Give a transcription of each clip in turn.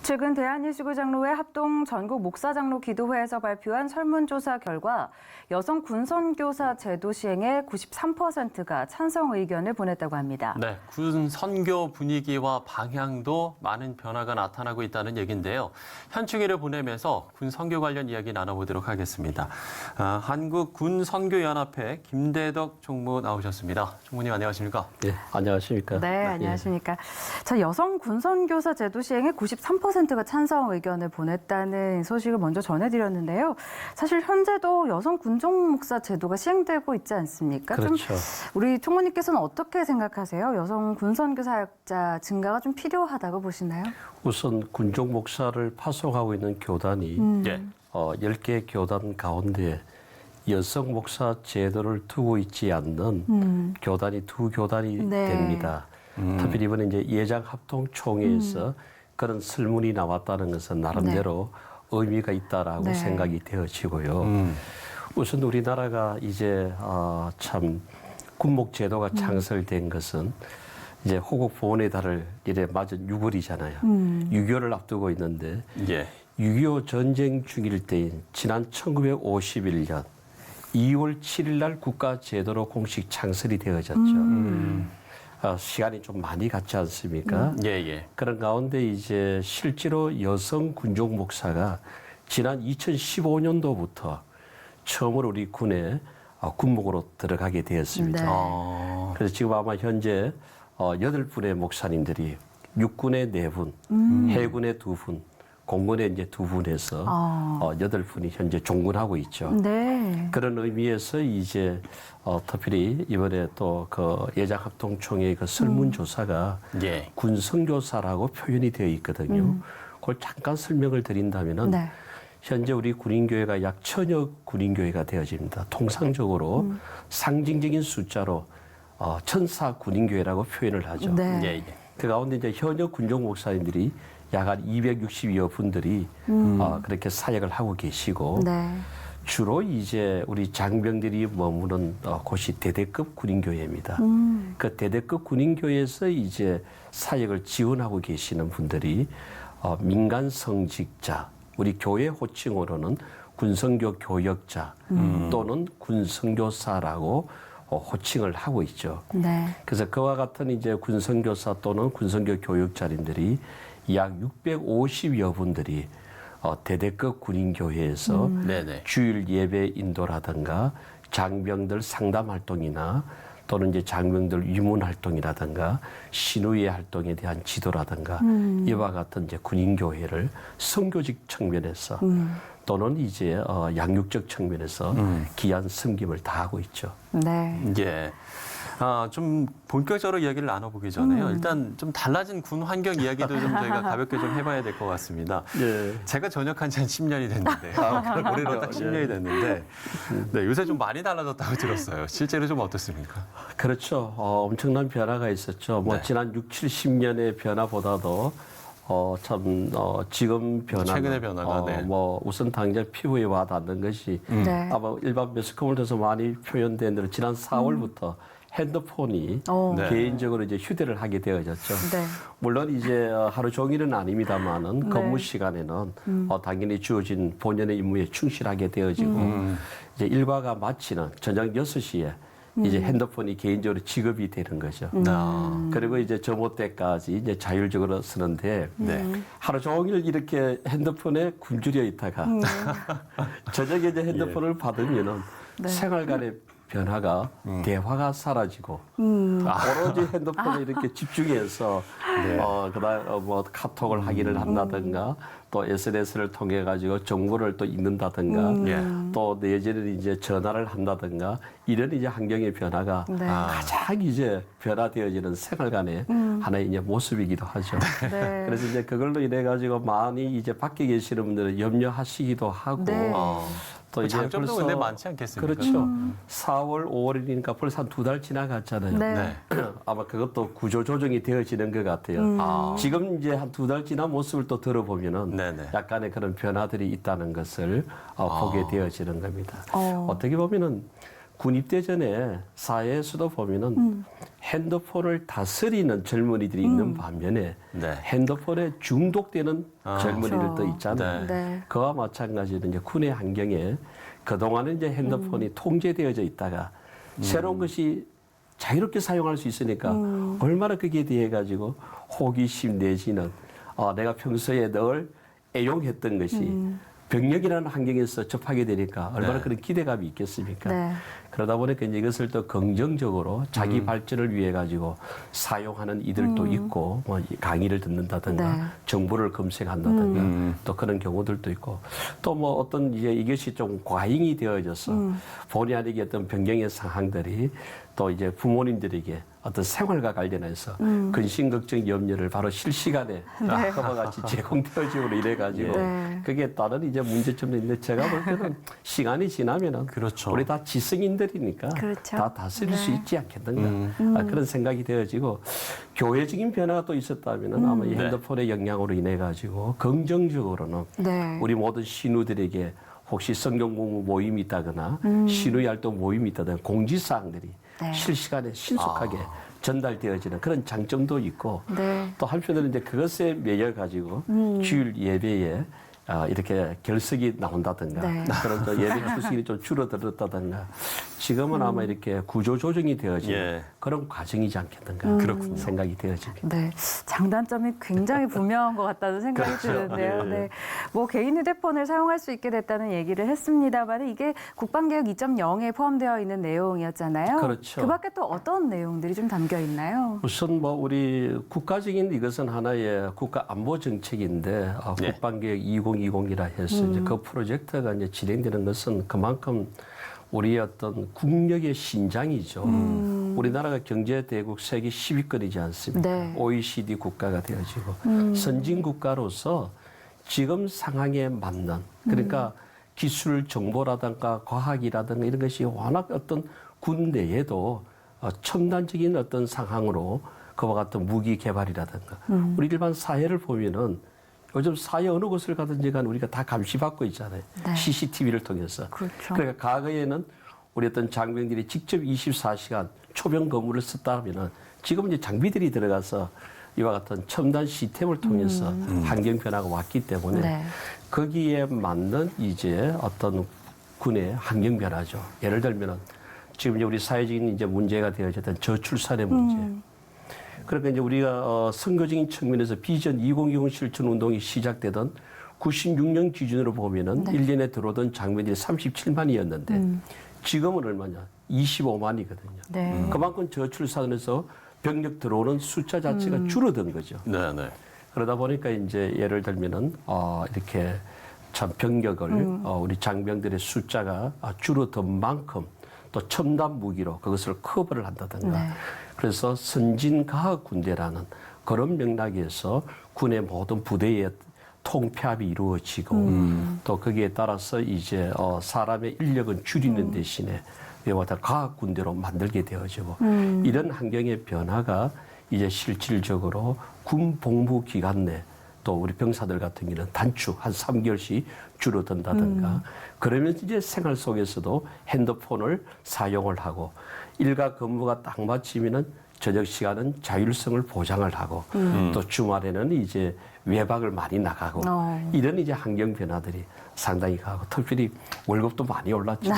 최근 대한예수교 장로회 합동 전국 목사장로 기도회에서 발표한 설문조사 결과 여성 군선교사 제도 시행에 93%가 찬성 의견을 보냈다고 합니다. 네, 군 선교 분위기와 방향도 많은 변화가 나타나고 있다는 얘기인데요. 현충일을 보내면서 군 선교 관련 이야기 나눠보도록 하겠습니다. 한국 군 선교연합회 김대덕 총무 나오셨습니다. 총무님 안녕하십니까? 네, 안녕하십니까? 네, 안녕하십니까? 자, 여성 군선교사 제도 시행에 93%가 찬성 의견을 보냈다는 소식을 먼저 전해드렸는데요. 사실 현재도 여성 군종 목사 제도가 시행되고 있지 않습니까? 그렇죠. 좀 우리 총무님께서는 어떻게 생각하세요? 여성 군선교사 사역자 증가가 좀 필요하다고 보시나요? 우선 군종 목사를 파송하고 있는 교단이 10개 교단 가운데 여성 목사 제도를 두고 있지 않는 교단이 두 교단이 됩니다. 특별히 이번에 이제 예장 합동총회에서 그런 설문이 나왔다는 것은 나름대로 의미가 있다라고 생각이 되어지고요. 우선 우리나라가 이제 참 군목 제도가 창설된 것은 이제 호국 보훈의 달을 이래 맞은 6월이잖아요. 6.25를 앞두고 있는데 6.25 전쟁 중일 때인 지난 1951년 2월 7일 날 국가 제도로 공식 창설이 되어졌죠. 시간이 좀 많이 갔지 않습니까? 그런 가운데 이제 실제로 여성 군종 목사가 지난 2015년도부터 처음으로 우리 군에 군목으로 들어가게 되었습니다. 그래서 지금 아마 현재 8분의 목사님들이 육군의 4분, 해군의 2분, 공군의 이제 2분에서 8분이 현재 종군하고 있죠. 그런 의미에서 이제 특별히 이번에 또 그 예장합동총회 그 설문조사가 군선교사라고 표현이 되어 있거든요. 그걸 잠깐 설명을 드린다면은 현재 우리 군인교회가 약 1000여 군인교회가 되어집니다. 통상적으로 상징적인 숫자로 천사 군인교회라고 표현을 하죠. 그 가운데 이제 현역 군종 목사님들이 약 한 260여 분들이 그렇게 사역을 하고 계시고 주로 이제 우리 장병들이 머무는 곳이 대대급 군인교회입니다. 그 대대급 군인교회에서 이제 사역을 지원하고 계시는 분들이 민간 성직자, 우리 교회 호칭으로는 군선교 교역자 또는 군선교사라고 호칭을 하고 있죠. 그래서 그와 같은 이제 군선교사 또는 군선교 교역자님들이 약 650여 분들이 대대급 군인교회에서 주일 예배 인도라든가 장병들 상담 활동이나 또는 이제 장병들 위문 활동이라든가 신우의 활동에 대한 지도라든가 이와 같은 이제 군인교회를 선교직 측면에서 또는 이제 양육적 측면에서 귀한 섬김을 다하고 있죠. 좀 본격적으로 이야기를 나눠보기 전에요. 일단 좀 달라진 군 환경 이야기도 좀 저희가 가볍게 좀 해봐야 될 것 같습니다. 제가 전역한 지 한 10년이 됐는데, 올해로 딱 10년이 됐는데, 요새 좀 많이 달라졌다고 들었어요. 실제로 좀 어떻습니까? 그렇죠. 엄청난 변화가 있었죠. 뭐 지난 6, 70년의 변화보다도 지금 변화, 최근의 변화가 뭐 우선 당장 피부에 와 닿는 것이 아마 일반 매스컴을통해서 많이 표현된 대로 지난 4월부터 핸드폰이 개인적으로 이제 휴대를 하게 되어졌죠. 물론 이제 하루 종일은 아닙니다만은 근무 시간에는 당연히 주어진 본연의 임무에 충실하게 되어지고 이제 일과가 마치는 저녁 6시에 이제 핸드폰이 개인적으로 지급이 되는 거죠. 그리고 이제 점호 때까지 이제 자율적으로 쓰는데 하루 종일 이렇게 핸드폰에 굶주려 있다가 저녁에 이제 핸드폰을 받으면은 생활간의 변화가 대화가 사라지고 오로지 핸드폰에 이렇게 집중해서 그다음 뭐 카톡을 확인을 한다든가 또 SNS를 통해 가지고 정보를 또 읽는다든가 또 내지는 이제 전화를 한다든가 이런 이제 환경의 변화가 가장 이제 변화되어지는 생활간의 하나의 이제 모습이기도 하죠. 그래서 이제 그걸로 인해 가지고 많이 이제 밖에 계시는 분들은 염려하시기도 하고 또 이제 장점도 근데 많지 않겠습니까? 그렇죠. 4월, 5월이니까 벌써 한 2달 지나갔잖아요. 아마 그것도 구조 조정이 되어지는 것 같아요. 지금 이제 한 2달 지난 모습을 또 들어보면은 약간의 그런 변화들이 있다는 것을 보게 되어지는 겁니다. 어떻게 보면은 군 입대 전에 사회에서도 보면은 핸드폰을 다스리는 젊은이들이 있는 반면에 네. 핸드폰에 중독되는 젊은이들도 그렇죠. 있잖아요. 네. 그와 마찬가지로 이제 군의 환경에 그동안은 이제 핸드폰이 통제되어져 있다가 새로운 것이 자유롭게 사용할 수 있으니까 얼마나 거기에 대해 가지고 호기심 내지는 내가 평소에 늘 애용했던 것이 병력이라는 환경에서 접하게 되니까 얼마나 네. 그런 기대감이 있겠습니까? 네. 그러다 보니까 이제 이것을 또 긍정적으로 자기 발전을 위해 가지고 사용하는 이들도 있고 뭐 강의를 듣는다든가 네. 정보를 검색한다든가 또 그런 경우들도 있고 또 뭐 어떤 이제 이것이 좀 과잉이 되어져서 본의 아니게 어떤 변경의 상황들이 또 이제 부모님들에게 어떤 생활과 관련해서 근심 걱정 염려를 바로 실시간에 그와 같이 제공되어지고 이래 가지고 네. 그게 다른 이제 문제점도 있는데 제가 볼 때는 시간이 지나면은 그렇죠. 우리 다 지성인들이니까 그렇죠. 다 다스릴 수 네. 있지 않겠는가 그런 생각이 되어지고 교회적인 변화가 또 있었다면은 아마 이 네. 핸드폰의 영향으로 인해 가지고 긍정적으로는 네. 우리 모든 신우들에게 혹시 성경 공부 모임이 있다거나 신우 활동 모임이 있다거나 공지사항들이 네. 실시간에 신속하게 전달되어지는 그런 장점도 있고 네. 또 한편으로는 이제 그것에 매여 가지고 주일 예배에 이렇게 결석이 나온다든가 네. 그런 또 예배 출석이 좀 줄어들었다든가 지금은 아마 이렇게 구조 조정이 되어지는 예. 그런 과정이지 않겠는가 그렇군요. 생각이 되어집니다. 네, 장단점이 굉장히 분명한 것 같다는 생각이 드는데요. 예. 네, 뭐 개인 휴대폰을 사용할 수 있게 됐다는 얘기를 했습니다만 이게 국방개혁 2.0에 포함되어 있는 내용이었잖아요. 그렇죠. 그 밖에 또 어떤 내용들이 좀 담겨 있나요? 우선 뭐 우리 국가적인 이것은 하나의 국가 안보 정책인데 네. 국방개혁 2020이라 해서 이제 그 프로젝트가 이제 진행되는 것은 그만큼 우리의 어떤 국력의 신장이죠. 우리나라가 경제 대국 세계 10위권이지 않습니까? 네. OECD 국가가 되어지고 선진 국가로서 지금 상황에 맞는 그러니까 기술 정보라든가 과학이라든가 이런 것이 워낙 어떤 군대에도 첨단적인 어떤 상황으로 그와 같은 무기 개발이라든가 우리 일반 사회를 보면은 요즘 사회 어느 곳을 가든지 간 우리가 다 감시받고 있잖아요. 네. CCTV를 통해서. 그렇죠. 그러니까 과거에는 우리 어떤 장병들이 직접 24시간 초병 근무를 썼다 하면은 지금 이제 장비들이 들어가서 이와 같은 첨단 시스템을 통해서 환경 변화가 왔기 때문에 네. 거기에 맞는 이제 어떤 군의 환경 변화죠. 예를 들면은 지금 이제 우리 사회적인 이제 문제가 되어졌던 저출산의 문제. 그러니까 이제 우리가 선거적인 측면에서 비전 2020 실천 운동이 시작되던 96년 기준으로 보면은 네. 1년에 들어오던 장병들이 37만이었는데 지금은 얼마냐? 25만이거든요. 네. 그만큼 저출산에서 병력 들어오는 숫자 자체가 줄어든 거죠. 네, 네. 그러다 보니까 이제 예를 들면은 이렇게 참 병력을 우리 장병들의 숫자가 줄어든 만큼 또 첨단 무기로 그것을 커버를 한다든가. 네. 그래서 선진과학 군대라는 그런 맥락에서 군의 모든 부대의 통폐합이 이루어지고 또 거기에 따라서 이제 사람의 인력은 줄이는 대신에 이와 같은 과학 군대로 만들게 되어지고 이런 환경의 변화가 이제 실질적으로 군 복무 기간 내 또 우리 병사들 같은 경우는 단축 한 3개월씩 줄어든다든가 그러면 이제 생활 속에서도 핸드폰을 사용을 하고 일과 근무가 딱 맞추면은 저녁 시간은 자율성을 보장을 하고 또 주말에는 이제 외박을 많이 나가고 이런 이제 환경 변화들이 상당히 가고 특별히 월급도 많이 올랐죠.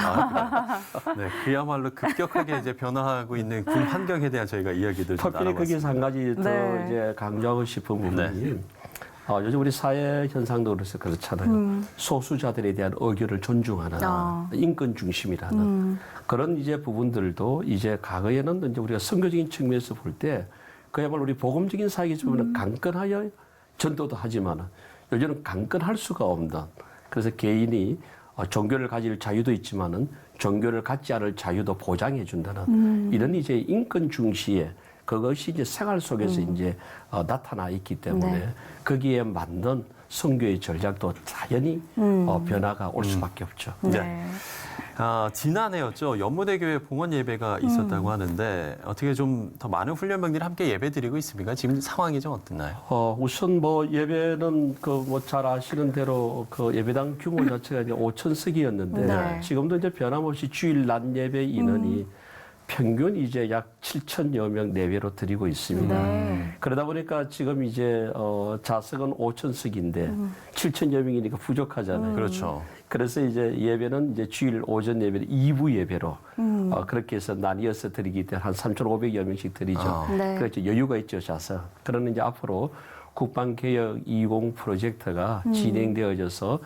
네, 그야말로 급격하게 이제 변화하고 있는 군 환경에 대한 저희가 이야기들 좀 특별히 거기서 한 가지 더 네. 이제 강조하고 싶은 부분이 요즘 우리 사회 현상도 그래서 그렇잖아요. 소수자들에 대한 의견을 존중하는 인권 중심이라는 그런 이제 부분들도 이제 과거에는 이제 우리가 선거적인 측면에서 볼 때 그야말로 우리 복음적인 사회에서 강건하여 전도도 하지만 요즘은 강건할 수가 없는 그래서 개인이 종교를 가질 자유도 있지만은 종교를 갖지 않을 자유도 보장해 준다는 이런 이제 인권 중시에 그것이 이제 생활 속에서 이제 나타나 있기 때문에 네. 거기에 맞는 선교의 전략도 자연히 변화가 올 수밖에 없죠. 네. 지난해였죠. 연무대교회 봉헌 예배가 있었다고 하는데 어떻게 좀 더 많은 훈련병들이 함께 예배드리고 있습니까? 지금 상황이 좀 어떻나요? 우선 뭐 예배는 그 뭐 잘 아시는 대로 그 예배당 규모 자체가 이제 5,000석이었는데 네. 지금도 이제 변함없이 주일 낮 예배 인원이 평균 이제 약 7,000여 명 내외로 드리고 있습니다. 네. 그러다 보니까 지금 이제 좌석은 5,000석인데 7,000여 명이니까 부족하잖아요. 그렇죠. 그래서 이제 예배는 이제 주일 오전 예배를 2부 예배로 그렇게 해서 나뉘어서 드리기 때문에 한 3,500여 명씩 드리죠. 네. 그렇죠. 여유가 있죠, 좌석. 그러는 이제 앞으로 국방개혁 20 프로젝트가 진행되어져서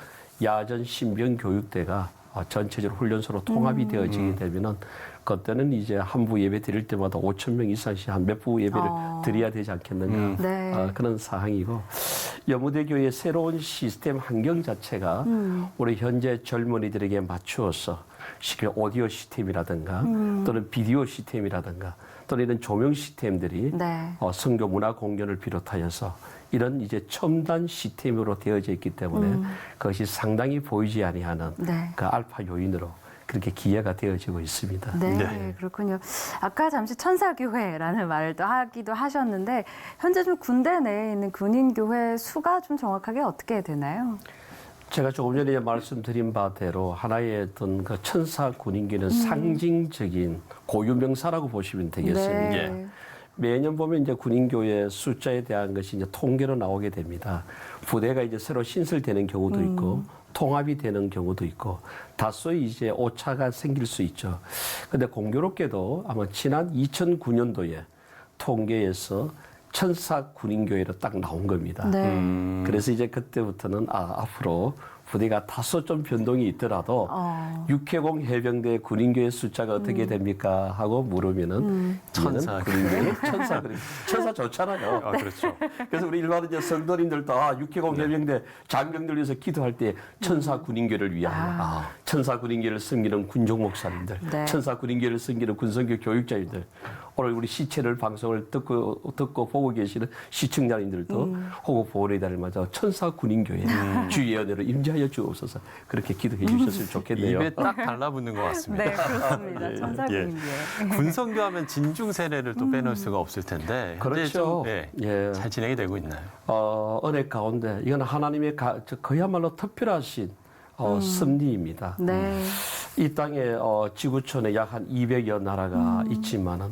야전 신병 교육대가 전체적으로 훈련소로 통합이 되어지게 되면은 그때는 이제 한 부 예배 드릴 때마다 5,000명 이상씩 한 몇 부 예배를 드려야 되지 않겠는가 네. 그런 사항이고 여무대교의 새로운 시스템 환경 자체가 우리 현재 젊은이들에게 맞추어서 쉽게 오디오 시스템이라든가 또는 비디오 시스템이라든가 또는 이런 조명 시스템들이 네. 선교 문화 공연을 비롯하여서 이런 이제 첨단 시스템으로 되어져 있기 때문에 그것이 상당히 보이지 아니하는 네. 그 알파 요인으로 그렇게 기여가 되어지고 있습니다. 네, 네. 그렇군요. 아까 잠시 천사교회라는 말을 또 하기도 하셨는데 현재 좀 군대 내에 있는 군인교회 수가 좀 정확하게 어떻게 되나요? 제가 조금 전에 말씀드린 바대로 하나의 어떤 그 천사 군인기는 상징적인 고유명사라고 보시면 되겠습니다. 네. 매년 보면 이제 군인교회 숫자에 대한 것이 이제 통계로 나오게 됩니다. 부대가 이제 새로 신설되는 경우도 있고 통합이 되는 경우도 있고 다소 이제 오차가 생길 수 있죠. 근데 공교롭게도 아마 지난 2009년도에 통계에서 천사 군인교회로 딱 나온 겁니다. 네. 그래서 이제 그때부터는 앞으로 부대가 다소 좀 변동이 있더라도 육해공 해병대 군인교회 숫자가 어떻게 됩니까 하고 물으면은 천사 군인교회 천사 그래 천사 좋잖아요. 그렇죠. 그래서 우리 일반 이제 성도님들도 육해공 해병대 장병들 위해서 기도할 때 천사 군인교를 위하여 천사 군인교를 섬기는 군종 목사님들, 네. 천사 군인교를 섬기는 군성교 교육자님들, 오늘 우리 시체를 방송을 듣고 보고 계시는 시청자님들도 호국 보호의 달을 맞아 천사 군인교회 주의 은혜로 임재하여 주옵소서 그렇게 기도해 주셨으면 좋겠네요. 입에 딱 달라붙는 것 같습니다. 네, 그렇습니다. 예. 천사군인교회. 군성교하면 진중 세례를 또 빼놓을 수가 없을 텐데 현재 그렇죠. 좀, 예. 잘 진행이 되고 있나요? 은혜 가운데 이건 하나님의 그야말로 특별하신 섭리입니다. 네. 이 땅에 지구촌에 약 한 200여 나라가 있지만은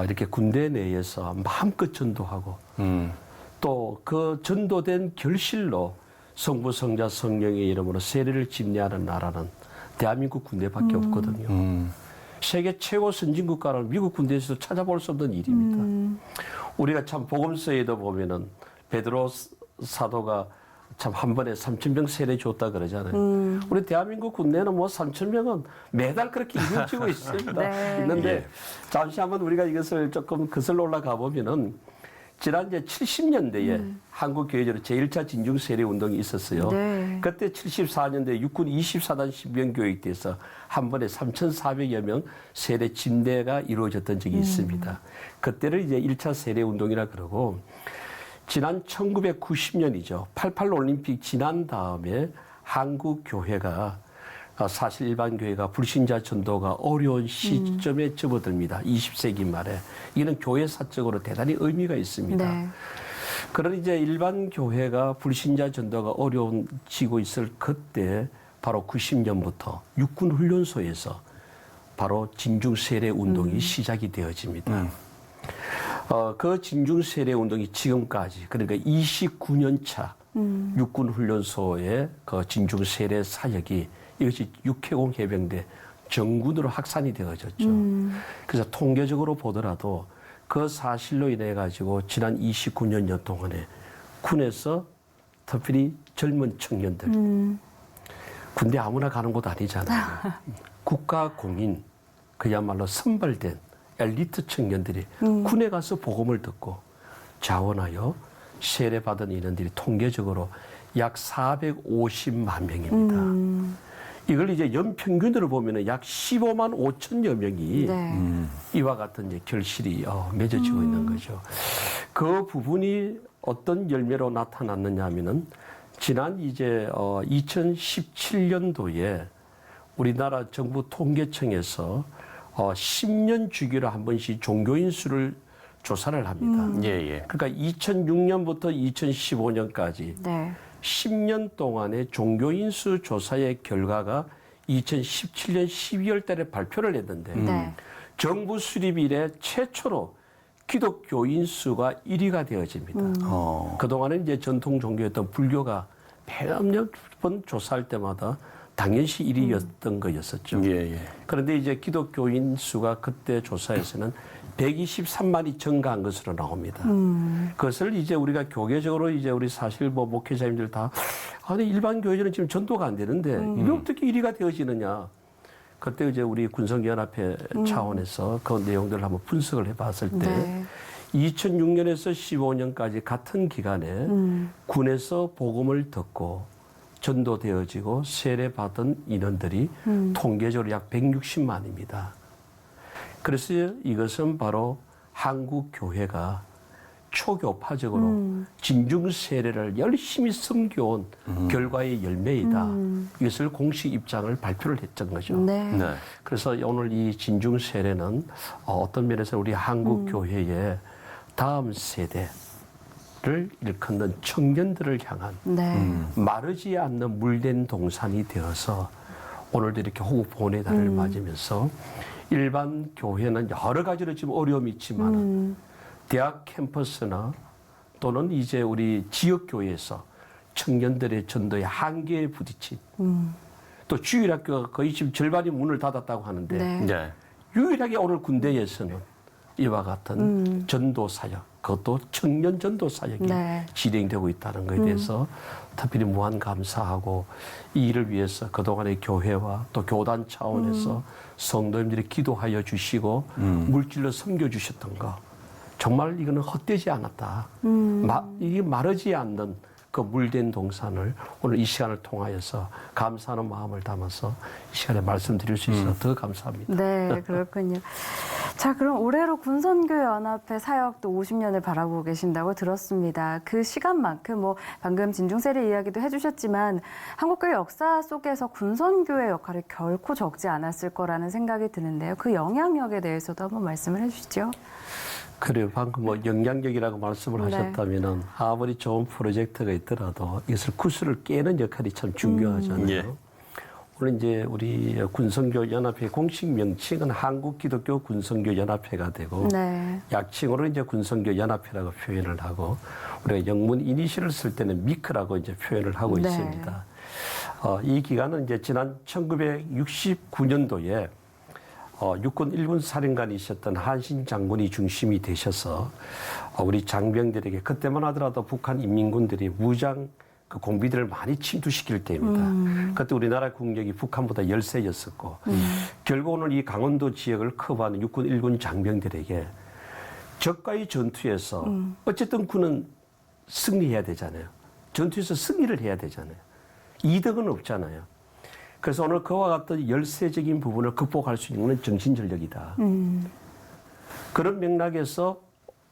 이렇게 군대 내에서 마음껏 전도하고 또 그 전도된 결실로 성부 성자 성령의 이름으로 세례를 집례하는 나라는 대한민국 군대밖에 없거든요. 세계 최고 선진국가를 미국 군대에서 찾아볼 수 없는 일입니다. 우리가 참 복음서에도 보면은 베드로 사도가 참 한 번에 3,000명 세례 줬다 그러잖아요. 우리 대한민국 군대는 뭐 3,000명은 매달 그렇게 이루어지고 있습니다. 네. 있는데 잠시 한번 우리가 이것을 조금 거슬러 올라가 보면은 지난 이제 70년대에 한국 교회적으로 제1차 진중 세례 운동이 있었어요. 네. 그때 74년대 육군 24단 신병 교육대에서 한 번에 3,400여 명 세례 침례가 이루어졌던 적이 있습니다. 그때를 이제 1차 세례 운동이라 그러고 지난 1990년이죠. 88 올림픽 지난 다음에 한국 교회가 사실 일반 교회가 불신자 전도가 어려운 시점에 접어듭니다. 20세기 말에. 이는 교회사적으로 대단히 의미가 있습니다. 네. 그런 이제 일반 교회가 불신자 전도가 어려워지고 있을 그때 바로 90년부터 육군 훈련소에서 바로 진중 세례 운동이 시작이 되어집니다. 그 진중 세례 운동이 지금까지 그러니까 29년 차 육군 훈련소의 그 진중 세례 사역이 이것이 육해공 해병대 정군으로 확산이 되어졌죠. 그래서 통계적으로 보더라도 그 사실로 인해 가지고 지난 29년 동안에 군에서 특별히 젊은 청년들 군대 아무나 가는 곳 아니잖아요. 국가 공인 그야말로 선발된 엘리트 청년들이 군에 가서 복음을 듣고 자원하여 세례받은 인원들이 통계적으로 약 450만 명입니다. 이걸 이제 연평균으로 보면은 약 15만 5천여 명이 네. 이와 같은 이제 결실이 맺어지고 있는 거죠. 그 부분이 어떤 열매로 나타났느냐 하면은 지난 이제 2017년도에 우리나라 정부 통계청에서 10년 주기로 한 번씩 종교인 수를 조사를 합니다. 예, 예. 그러니까 2006년부터 2015년까지 네. 10년 동안의 종교인 수 조사의 결과가 2017년 12월 달에 발표를 했는데 네. 정부 수립 이래 최초로 기독교인 수가 1위가 되어집니다. 그동안은 이제 전통 종교였던 불교가 매번 조사할 때마다 당연시 1위였던 거였었죠. 예, 예. 그런데 이제 기독교인 수가 그때 조사에서는 123만이 증가한 것으로 나옵니다. 그것을 이제 우리가 교계적으로 이제 우리 사실 뭐 목회자님들 다 아니 일반 교회들은 지금 전도가 안 되는데 이게 어떻게 1위가 되어지느냐. 그때 이제 우리 군성연합회 차원에서 그 내용들을 한번 분석을 해봤을 때 네. 2006년에서 15년까지 같은 기간에 군에서 복음을 듣고 전도되어지고 세례받은 인원들이 통계적으로 약 160만입니다. 그래서 이것은 바로 한국 교회가 초교파적으로 진중 세례를 열심히 섬겨온 결과의 열매이다. 이것을 공식 입장을 발표를 했던 거죠. 네. 네. 그래서 오늘 이 진중 세례는 어떤 면에서 우리 한국 교회의 다음 세대를 일컫는 청년들을 향한 네. 마르지 않는 물된 동산이 되어서 오늘도 이렇게 호국 보훈의 달을 맞으면서 일반 교회는 여러 가지로 지금 어려움이 있지만 대학 캠퍼스나 또는 이제 우리 지역 교회에서 청년들의 전도의 한계에 부딪힌 또 주일학교가 거의 지금 절반이 문을 닫았다고 하는데 네. 네. 유일하게 오늘 군대에서는 이와 같은 전도 사역, 그것도 청년 전도 사역이 네. 진행되고 있다는 것에 대해서 특별히 무한 감사하고 이 일을 위해서 그동안의 교회와 또 교단 차원에서 성도님들이 기도하여 주시고 물질로 섬겨주셨던 거 정말 이거는 헛되지 않았다. 이게 마르지 않는 그 물된 동산을 오늘 이 시간을 통하여서 감사하는 마음을 담아서 이 시간에 말씀드릴 수 있어서 더 감사합니다. 네, 그렇군요. 자, 그럼 올해로 군선교연합회 사역도 50년을 바라보고 계신다고 들었습니다. 그 시간만큼 뭐 방금 진중세례 이야기도 해주셨지만 한국교회 역사 속에서 군선교의 역할이 결코 적지 않았을 거라는 생각이 드는데요. 그 영향력에 대해서도 한번 말씀을 해주시죠. 그래요. 방금 뭐 영향력이라고 말씀을 네. 하셨다면은 아무리 좋은 프로젝트가 있더라도 이것을 구슬을 깨는 역할이 참 중요하잖아요. 예. 오늘 이제 우리 군선교 연합회 공식 명칭은 한국기독교 군선교 연합회가 되고 네. 약칭으로 이제 군선교 연합회라고 표현을 하고 우리가 영문 이니셜을 쓸 때는 미크라고 이제 표현을 하고 네. 있습니다. 이 기간은 이제 지난 1969년도에 육군 1군 사령관이셨던 한신 장군이 중심이 되셔서 우리 장병들에게 그때만 하더라도 북한 인민군들이 무장 그 공비들을 많이 침투시킬 때입니다. 그때 우리나라 국력이 북한보다 열세였었고 결국 오늘 이 강원도 지역을 커버하는 육군 1군 장병들에게 적과의 전투에서 어쨌든 군은 승리해야 되잖아요. 전투에서 승리를 해야 되잖아요. 이득은 없잖아요. 그래서 오늘 그와 같은 열세적인 부분을 극복할 수 있는 건 정신전력이다. 그런 맥락에서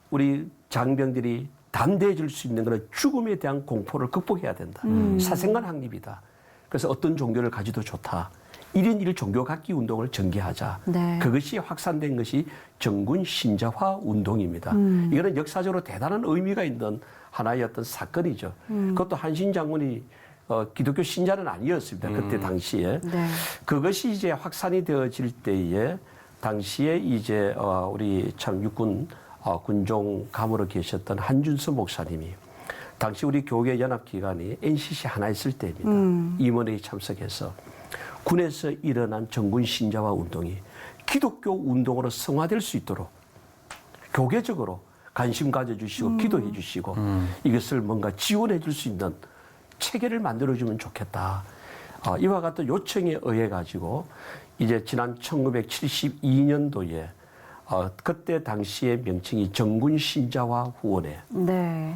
우리 장병들이 담대해질 수 있는 것은 죽음에 대한 공포를 극복해야 된다. 사생관 확립이다. 그래서 어떤 종교를 가지도 좋다. 1인 1 종교 갖기 운동을 전개하자. 네. 그것이 확산된 것이 정군 신자화 운동입니다. 이거는 역사적으로 대단한 의미가 있는 하나의 어떤 사건이죠. 그것도 한신 장군이 기독교 신자는 아니었습니다. 그때 당시에. 네. 그것이 이제 확산이 되어질 때에 당시에 이제 우리 참 육군 군종 감으로 계셨던 한준수 목사님이 당시 우리 교계 연합 기관이 NCC 하나 있을 때입니다. 임원회에 참석해서 군에서 일어난 정군 신자화 운동이 기독교 운동으로 성화될 수 있도록 교계적으로 관심 가져주시고 기도해 주시고 이것을 뭔가 지원해 줄 수 있는 체계를 만들어주면 좋겠다. 이와 같은 요청에 의해 가지고 이제 지난 1972년도에 그때 당시의 명칭이 정군 신자화 후원회를 네.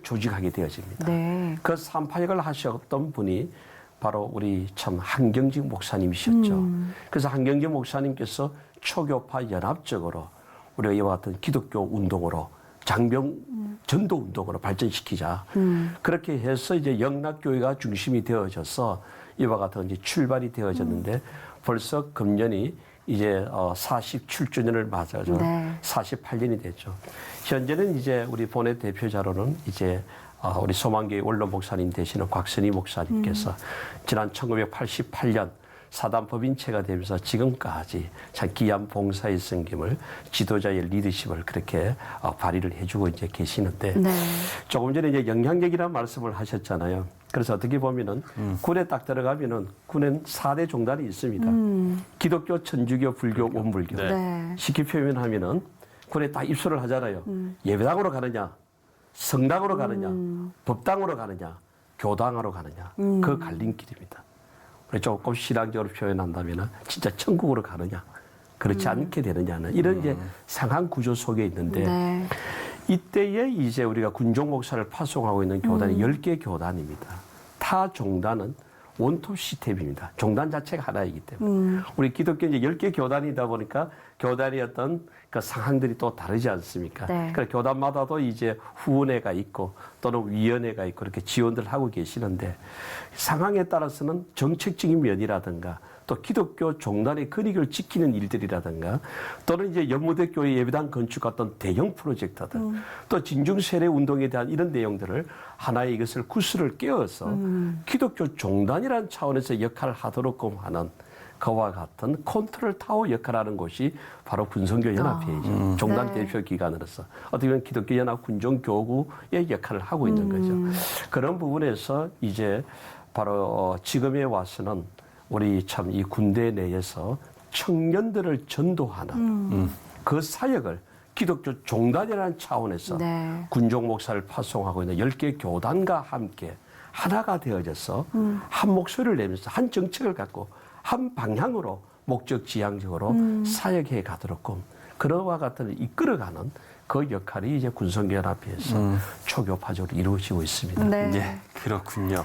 조직하게 되어집니다. 네. 그 산파역을 하셨던 분이 바로 우리 참 한경직 목사님이셨죠. 그래서 한경직 목사님께서 초교파 연합적으로 우리가 이와 같은 기독교 운동으로 장병 전도 운동으로 발전시키자. 그렇게 해서 이제 영락교회가 중심이 되어져서 이와 같은 이제 출발이 되어졌는데 벌써 금년이 이제 47주년을 맞아서 네. 48년이 됐죠. 현재는 이제 우리 본회 대표자로는 이제 우리 소망교회 원로 목사님 되시는 곽선희 목사님께서 지난 1988년 사단 법인체가 되면서 지금까지 참 귀한 봉사의 섬김을 지도자의 리더십을 그렇게 발휘를 해주고 이제 계시는데 네. 조금 전에 이제 영향력이라는 말씀을 하셨잖아요. 그래서 어떻게 보면은 군에 딱 들어가면은 군엔 4대 종단이 있습니다. 기독교, 천주교, 불교, 원불교. 네. 네. 쉽게 표현하면은 군에 딱 입소를 하잖아요. 예배당으로 가느냐, 성당으로 가느냐, 법당으로 가느냐, 교당으로 가느냐. 그 갈림길입니다. 우리 조금 신앙적으로 표현한다면은 진짜 천국으로 가느냐, 그렇지 않게 되느냐는 이런 이제 상황 구조 속에 있는데 네. 이때에 이제 우리가 군종 목사를 파송하고 있는 교단이 10개 교단입니다. 타 종단은 원톱 시스템입니다. 종단 자체가 하나이기 때문에. 우리 기독교 이제 10개 교단이다 보니까 교단의 어떤 그 상황들이 또 다르지 않습니까? 네. 그래서 교단마다도 이제 후원회가 있고 또는 위원회가 있고 이렇게 지원들 하고 계시는데 상황에 따라서는 정책적인 면이라든가 또 기독교 종단의 근익을 지키는 일들이라든가 또는 이제 연무대 교회 예배당 건축 같은 대형 프로젝트들 또 진중 세례 운동에 대한 이런 내용들을 하나의 이것을 구슬을 깨어서 기독교 종단이라는 차원에서 역할을 하도록 하는 그와 같은 컨트롤 타워 역할을 하는 곳이 바로 군선교 연합회이죠. 종단 네. 대표 기관으로서 어떻게 보면 기독교 연합 군종 교구의 역할을 하고 있는 거죠. 그런 부분에서 이제 바로 지금에 와서는 우리 참 이 군대 내에서 청년들을 전도하는 그 사역을 기독교 종단이라는 차원에서 네. 군종 목사를 파송하고 있는 10개 교단과 함께 하나가 되어져서 한 목소리를 내면서 한 정책을 갖고 한 방향으로 목적 지향적으로 사역해 가도록 그러와 같은 이끌어가는 그 역할이 이제 군선교연합회에서 초교파적으로 이루어지고 있습니다. 네. 예, 그렇군요.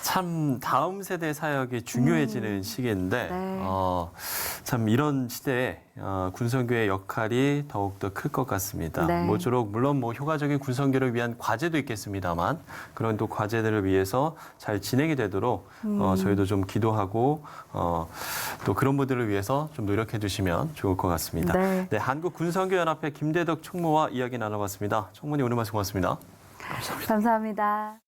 참 다음 세대 사역이 중요해지는 시기인데 네. 참 이런 시대에 군선교의 역할이 더욱더 클 것 같습니다. 네. 모쪼록 물론 뭐 효과적인 군선교를 위한 과제도 있겠습니다만 그런 또 과제들을 위해서 잘 진행이 되도록 저희도 좀 기도하고 또 그런 분들을 위해서 좀 노력해 주시면 좋을 것 같습니다. 네. 네, 한국군선교연합회 김대덕 총무와 이야기 나눠봤습니다. 총무님 오늘 말씀 고맙습니다. 감사합니다.